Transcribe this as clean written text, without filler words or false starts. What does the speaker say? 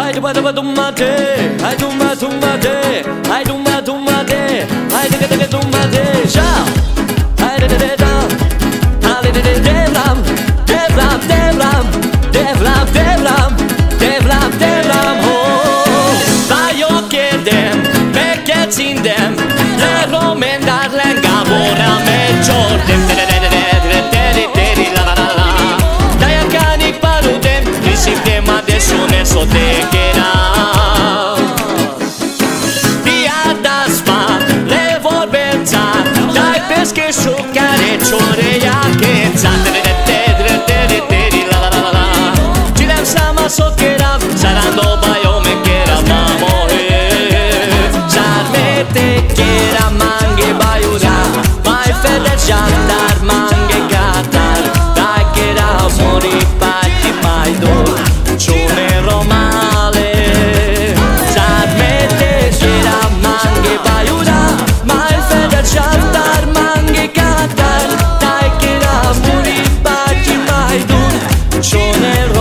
Hai dumate, hai dumate, hai dumate, hai dumate, ciao. Hai devlam, devlam, devlam, devlam, devlam, devlam, devlam, devlam, oh. Vai och dem, väcket sin dem, lär om en där länga våra med tjortem. So take it out. Diadasma, le vorbeta, dai pesche sciocare, ciore iacheța. Ci le-am seama s-o cheram, sarando baio me cheram mamo he. Sarmete chera manghe baiura, mai fede jantar manghe gatar. Dai chera mori pati mai dor, cione romale. Sarmete chera manghe baiura, mai fede jantar manghe gatar. Dai chera mori pati mai dor, cione romale.